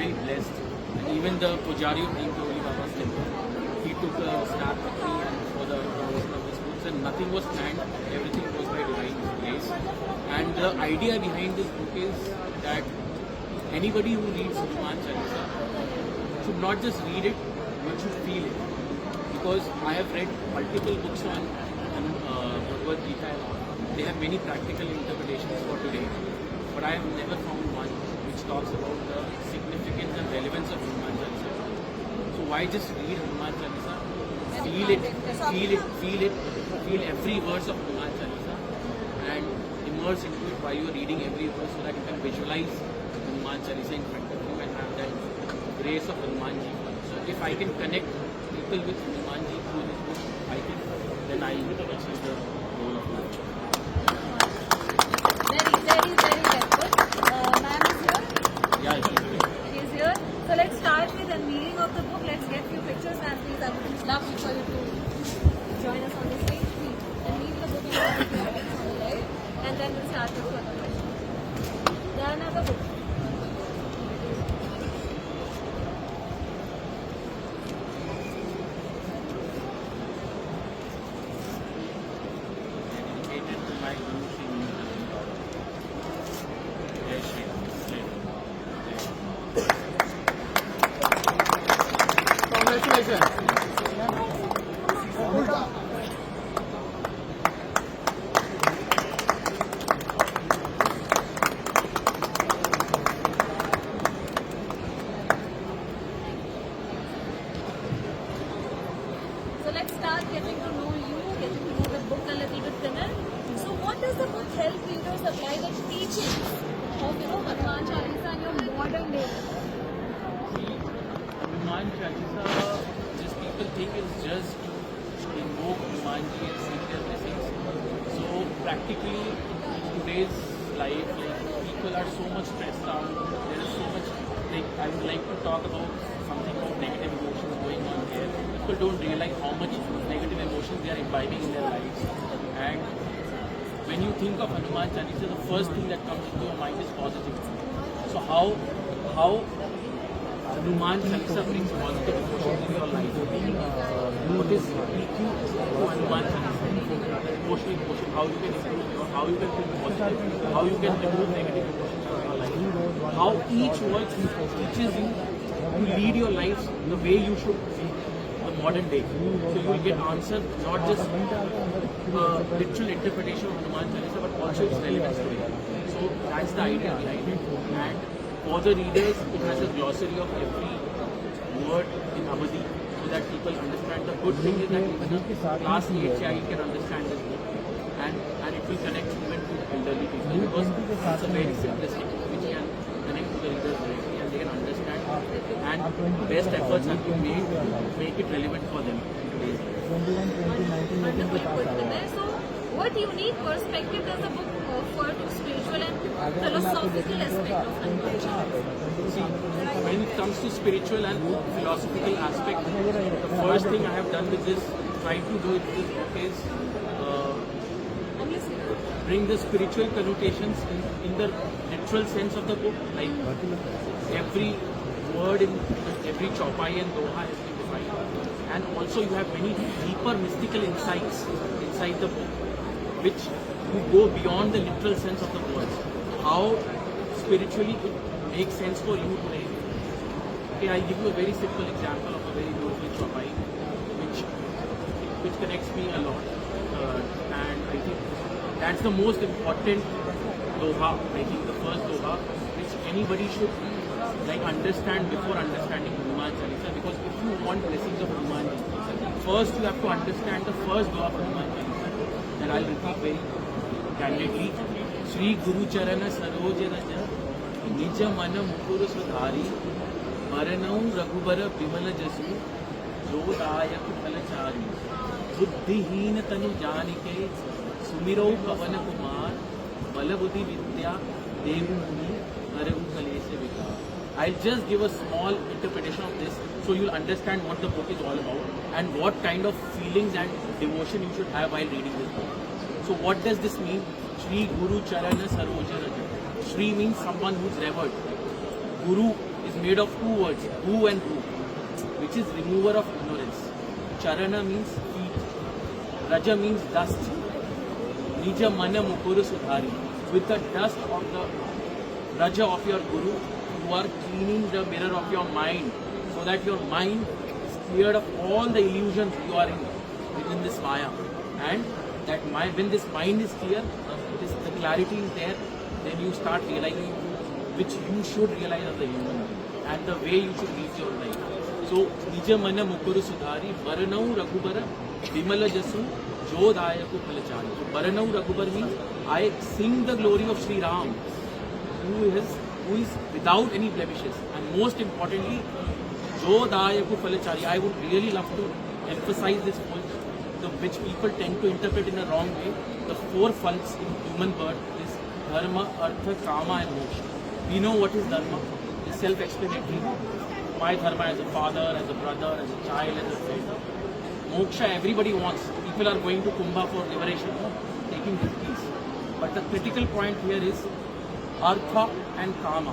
very blessed. And even the Pujari of Neem Karoli Baba's temple, he took a snap with me and for the promotion of this book. And nothing was planned, everything was by divine grace. And the idea behind this book is that anybody who reads Hanuman Chalisa should not just read it, but should feel it. Because I have read multiple books on Bhagavad Gita. They have many practical interpretations for today, but I have never found one which talks about the significance and relevance of Hanuman Chalisa. So why just read Hanuman Chalisa? Feel it, feel every verse of Hanuman Chalisa and immerse into it while you are reading every verse so that you can visualize Hanuman Chalisa in front of you and have that grace of Hanuman Ji. So if I can connect people with Hanuman Ji through this book, I think then I will achieve the goal of life. Very helpful. Ma'am is here? Yeah, She is here. So let's start with the reading of the book. Let's get few pictures and please, I would love for you to join us on the stage. Please. And read the book and and then we'll start with further questions. Then another book. dedicated to my Guru Shri Neem. Jai Shri Ram. Congratulations. So let's start getting to know you, getting to know the book a little bit thinner. So what does the book help readers apply the teachings of Hanuman Chalisa in your modern day? Hanuman Chalisa, just people think it's just to invoke Hanumanji and seek their blessings. So practically in today's life, people are so much stressed out. There is so much. I would like to talk about something about negative emotions going on here. People don't realize how much negative emotions they are imbibing in their lives. And when you think of Hanuman Chalisa, the first thing that comes into your mind is positive. So how Hanuman Chalisa brings positive emotions in your life? What is EQ to Hanuman Chalisa? Emotion, how you can improve, how you can think positive, how you can remove negative emotions from your life. How each word teaches you to lead your life the way you should see the modern day. So you will get answers, not just literal interpretation of Hanuman Chalisa, but also its relevance today. So that's the idea behind it. And for the readers, it has a glossary of every word in Awadhi so that people understand. The good thing is that even a class 8 child can understand this book and it will connect even to elderly people because it's a very simplistic book which can connect to the readers directly and they can understand and best efforts have been made to make it relevant for them in today's life. Wonderful put Vinay. So what unique perspective does the book offer to spiritual and philosophical aspect of Hanuman Chalisa? See, when it comes to spiritual and philosophical aspect, the first thing I have done with this, try to do with this book is I'm listening. bring the spiritual connotations in the literal sense of the book. Like every word in every chaupai and doha has been defined. And also you have many deeper mystical insights inside the book, which you go beyond the literal sense of the words. How spiritually it makes sense for you today. Okay, I'll give you a very simple example of a very beautiful chaupai, which connects me a lot. And I think that's the most important doha, I think the first doha, which anybody should understand before understanding Hanuman Chalisa, because if you want blessings of Hanuman Chalisa, first you have to understand the first doha of Hanuman Chalisa, and I'll repeat very candidly. Shri Guru Charana Saroj Raja Nija Mana Mukur Sudhari Maranau Raghubara Bimala Jasu Jodayak Phalachari Buddhiheen Tanu Janike Sumiro Pavan Kumar Balabuddhi Vidya Devu Muni Aravu Kalese Vikar. I'll just give a small interpretation of this so you'll understand what the book is all about and what kind of feelings and devotion you should have while reading this book. So what does this mean? Shri Guru Charana Saroja Raja. Shri means someone who's revered. Guru is made of two words, Hu and Ru, which is remover of ignorance. Charana means feet, Raja means dust, Nija Mana Mukuru Sudhari. With the dust of the Raja of your Guru, you are cleaning the mirror of your mind so that your mind is cleared of all the illusions you are in within this Maya. And that mind, when this mind is clear, the clarity is there, then you start realizing which you should realize as a human and the way you should live your life. So, Nija Mana Mukuru Sudhari, Baranau Raghubara, Vimala Jasu, Jodayaku Palachari. So, Baranau Raghubar means I sing the glory of Sri Ram, who is without any blemishes. And most importantly, Jodayaku Palachari. I would really love to emphasize this point, which people tend to interpret in a wrong way. The four phalls in human birth is Dharma, Artha, Kama and Moksha. We know what is Dharma. It's self-explanatory. My Dharma as a father, as a brother, as a child, as a friend. Moksha everybody wants. People are going to Kumbha for liberation, taking this peace. But the critical point here is Artha and Kama,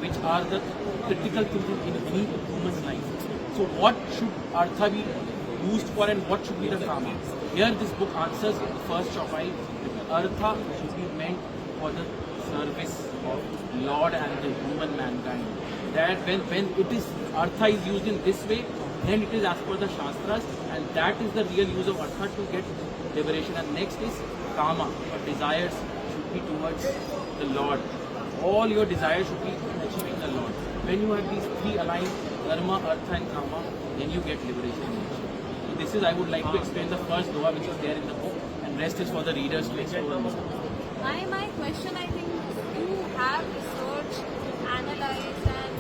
which are the critical things in any human's life. So what should Artha be used for and what should be the Kama? Here this book answers in the first chapter. Artha should be meant for the service of Lord and the human mankind. That when it is Artha is used in this way, then it is as per the Shastras, and that is the real use of Artha to get liberation. And next is Kama, your desires should be towards the Lord. All your desires should be achieving the Lord. When you have these three aligned, Dharma, Artha and Kama, then you get liberation. So this is, I would like to explain the first doha which is there in the book, and rest is for the readers to explore. My question, I think, you have researched, analyzed, and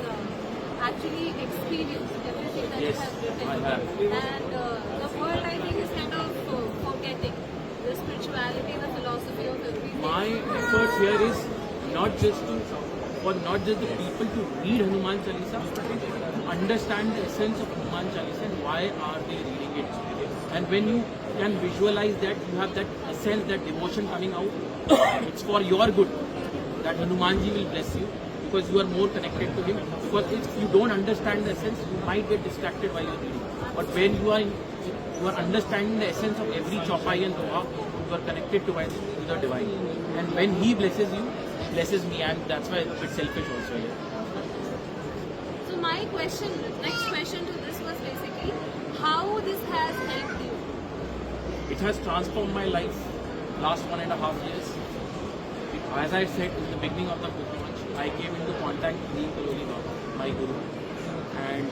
actually experienced everything that Yes, you have written. I have. And the world, I think, is kind of forgetting the spirituality, the philosophy of everything. My effort here is not just the people to read Hanuman Chalisa, but to understand the essence of Hanuman Chalisa and why are they reading it. And when you can visualize that, you have that essence, that devotion coming out, it's for your good. That Hanumanji will bless you because you are more connected to him. Because if you don't understand the essence, you might get distracted while you're reading. But when you are understanding the essence of every chaupai and doha, you are connected to the divine. And when he blesses you, he blesses me, and that's why it's a bit selfish also here. So my next question to this was basically how this has helped you. It has transformed my life last 1.5 years. As I said in the beginning of the book launch, I came into contact with Neem Karoli Baba, my guru. And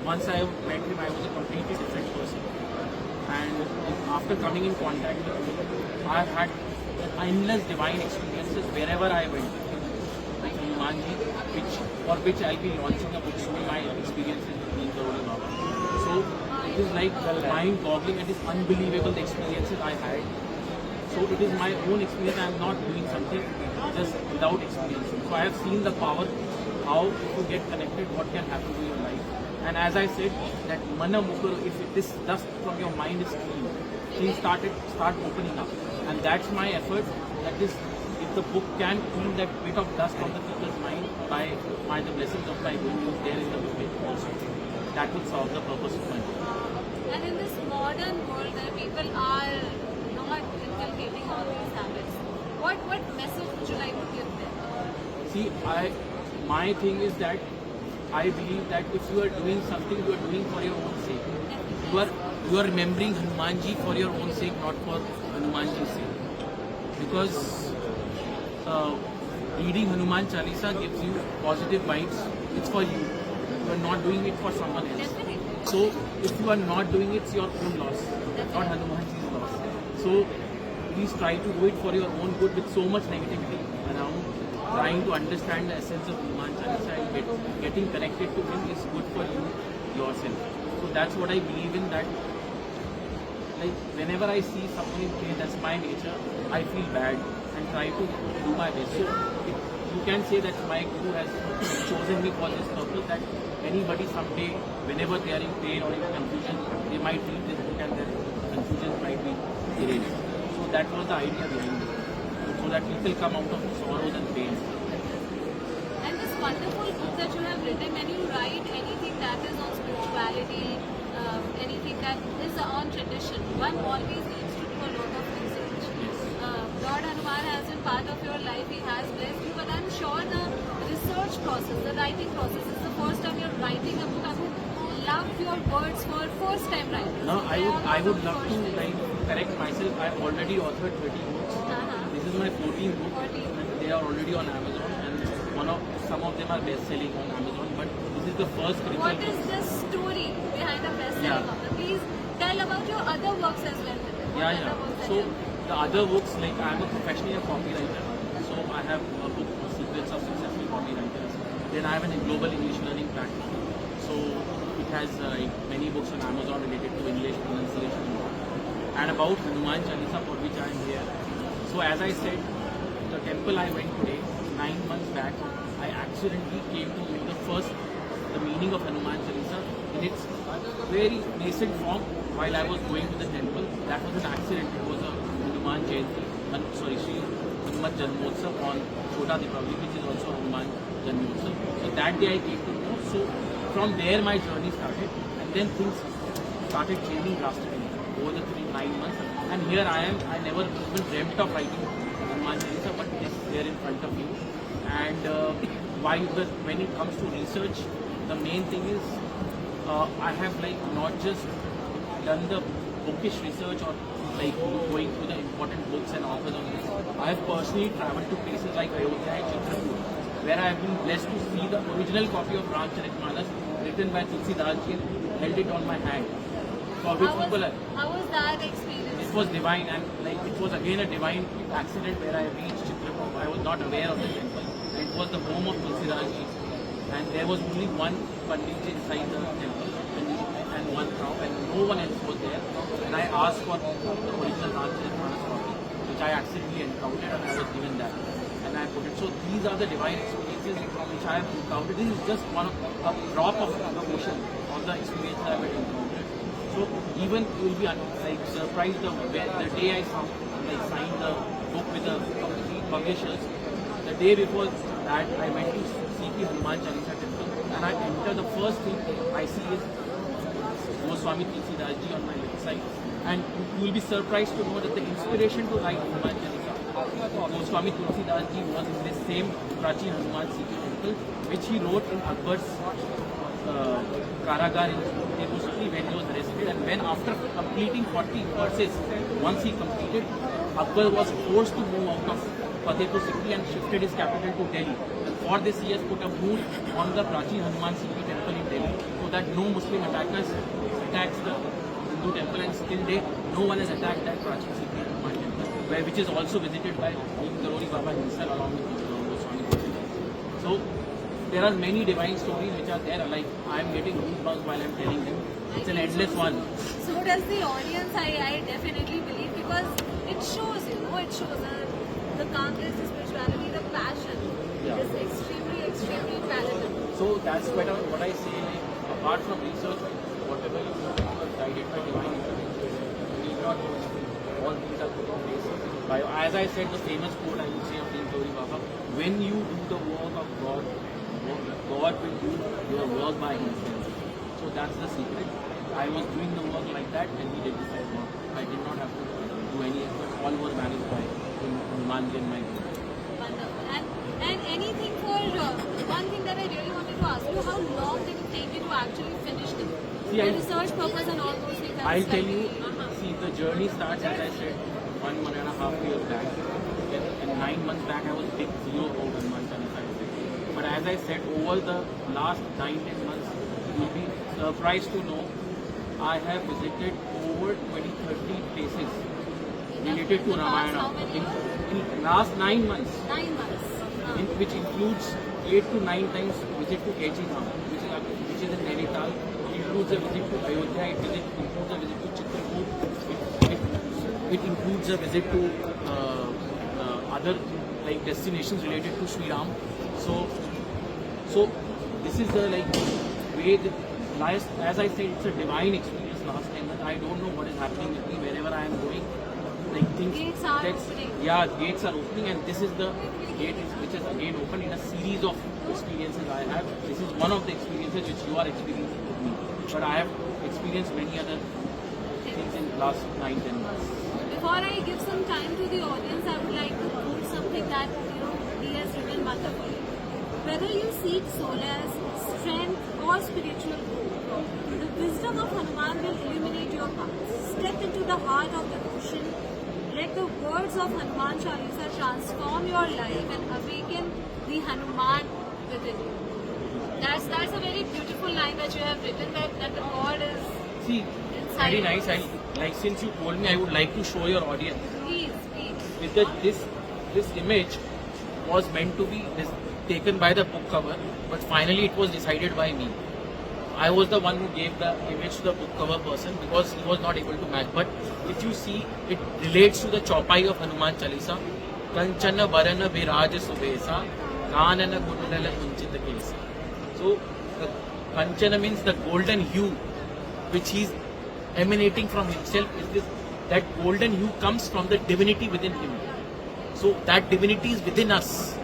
once I met him, I was a completely different person. And after coming in contact with him, I had endless divine experiences wherever I went. Like Hanumanji, for which I'll be launching a book soon, my experiences with Neem Karoli Baba. So it is like mind-boggling. It is unbelievable the experiences I had. So it is my own experience. I am not doing something just without experience. So I have seen the power, how to get connected, what can happen to your life. And as I said, that Mana Mukuru, if this dust from your mind is clean, things start opening up. And that's my effort. That is, if the book can clean that bit of dust from the people's mind by the blessings of my Guru there in the book also, that will solve the purpose of my book. And in this modern world where people are not inculcating all these habits, what message would you like to give them? See, my thing is that I believe that if you are doing something, you are doing for your own sake. You are remembering Hanumanji for your own sake, not for Hanumanji's sake. Because reading Hanuman Chalisa gives you positive vibes. It's for you. You are not doing it for someone else. Definitely. So if you are not doing it, it's your own loss, not Hanumanji's loss. So please try to do it for your own good with so much negativity around. Trying to understand the essence of Hanuman Chalisa and getting connected to him is good for you yourself. So that's what I believe in, that like whenever I see someone in pain, that's my nature, I feel bad and try to do my best. So you can say that my Guru has chosen me for this purpose, that anybody someday, whenever they are in pain or in confusion, they might read this book and their confusion might be erased. So that was the idea behind it. So that people come out of sorrows and pain. And this 1.5 wonderful book that you have written. When you write anything that is on spirituality, anything that is on tradition, one always needs to do a lot of research. Lord Hanuman has been part of your life. He has blessed you, but I'm sure the research process, the writing process, is the first time you're writing a book. I would love your words for first time writing. No, I would love to like correct myself. I already authored 30 books. This is my 14th book. 14th. And they are already on Amazon, and some of them are best selling on Amazon. But this is the first spiritual What book. is the story behind the best-selling Yeah. author? Please tell about your other works as well. What Yeah, other works yeah. that So you- the other books, like I am a professionally a copywriter. So I have a book, Secrets of Successful Copywriters. Then I have a global English learning platform. So it has many books on Amazon related to English pronunciation and about Hanuman Chalisa, for which I am here. So as I said, the temple I went today, 9 months back, I accidentally came to know the meaning of Hanuman Chalisa in its very nascent form while I was going to the temple. That was an accident. It was a Hanuman Jayanti, Shri Hanuman Janmotsav on Chota Deepavali, which is also Hanuman Janmotsav. So that day I came to know. So from there my journey started, and then things started changing drastically over the 9 months. And here I am. I never even dreamt of writing Hanuman Chalisa, but it is there in front of you. And when it comes to research, the main thing is I have like not just done the bookish research or like going through the important books and authors on this. I have personally traveled to places like Ayodhya and Chitrakoot, where I have been blessed to see the original copy of Ramcharitmanas written by Tulsidas Ji and held it on my hand. For which people are, How was that experience? it was divine, and like it was again a divine accident where I reached Chitrakoot. I was not aware of the temple. It was the home of Tulsidas Ji, and there was only one Pandit ji inside the temple and one cow, and no one else was there. And I asked for the original Ramcharitmanas copy, which I accidentally encountered, and I was given that. And I put it. So these are the divine experiences which I have encountered. This is just a drop of the ocean of the experiences I have encountered. So even you will be like surprised the day I signed the book with the publishers. The day before that, I went to see the Hanuman Chalisa temple, and I enter. The first thing I see is Goswami Tulsidas Ji on my website, and you will be surprised to know that the inspiration to write Hanuman Chalisa, Goswami Tulsidas Ji, was in this same Prachin Hanuman Sikhi temple, which he wrote in Akbar's Karagar in Tirupati when he was arrested. And when after completing 40 verses, once he completed, Akbar was forced to move out of Fatehpur Sikri and shifted his capital to Delhi. And for this he has put a mood on the Prachin Hanuman Sikhi temple in Delhi, so that no Muslim attacks the Hindu temple, and still date no one has attacked that Prachin Sikhi Hanuman temple, which is also visited by Karori Baba himself along with Goswami. So there are many divine stories which are there. Like I am getting goosebumps while I am telling them. It's an endless one. So does the audience, I definitely believe, because it shows, it shows the calmness, the spirituality, the passion. Yeah. It is extremely, extremely palatable. So that's what I say. Like, apart from research, whatever you do is guided by divine intervention. You need not do anything. All things are put in place. As I said, the famous quote I would say of Karori Baba: when you do the work of God, God will do your work by Himself. So that's the secret. I was doing the work like that, and He did the work. I did not have to do any effort. All was managed by Hanuman and my group. Wonderful. And anything for one thing that I really wanted to ask you: how long did it take you to actually finish the research purpose and all those things? I'll tell you. Uh-huh. See, the journey starts, as I said, 1.5 years back. And 9 months back, I was big zero about Hanuman Chalisa. But as I said, over the last 9-10 months, you'll be surprised to know I have visited over 20-30 places related to In the past Ramayana. how many years? In last 9 months, 9 months. which includes 8 to 9 times visit to Kechi Dham, which is in Nainital. It includes a visit to Ayodhya. It includes a visit to Chitrakoot. It includes a visit to other like destinations related to Sri Ram. So this is the like way that lies. As I said, it's a divine experience last time. That I don't know what is happening with me wherever I am going. like things. Gates are opening. Yeah, gates are opening, and this is the gate which is again open in a series of experiences I have. This is one of the experiences which you are experiencing with me, but I have experienced many other things in last 9-10 months. Before I give some time to the audience, I would like to quote something that he has written wonderfully. Whether you seek solace, strength, or spiritual growth, the wisdom of Hanuman will illuminate your path. Step into the heart of the ocean. Let the words of Hanuman Chalisa transform your life and awaken the Hanuman within you. That's a very beautiful line that you have written, that the God is See, inside. very nice. us. Like since you told me, I would like to show your audience. Please, please. With this image was meant to be taken by the book cover, but finally it was decided by me. I was the one who gave the image to the book cover person because he was not able to match. But if you see, it relates to the chaupai of Hanuman Chalisa. Kanchana varana viraj subesa, kanana kundala kunchita kesa. So, the Kanchana means the golden hue which he is emanating from himself. That golden hue comes from the divinity within him. So that divinity is within us.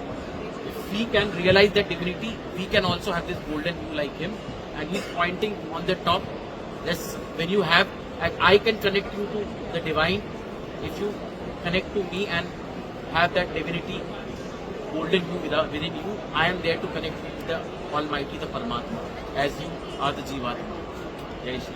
If we can realize that divinity, we can also have this golden hue like him. And he's pointing on the top. That's when you have, I can connect you to the divine. If you connect to me and have that divinity, golden hue within you, I am there to connect you to the Almighty, the Paramatma, as you are the Jivatma. Jai Shri.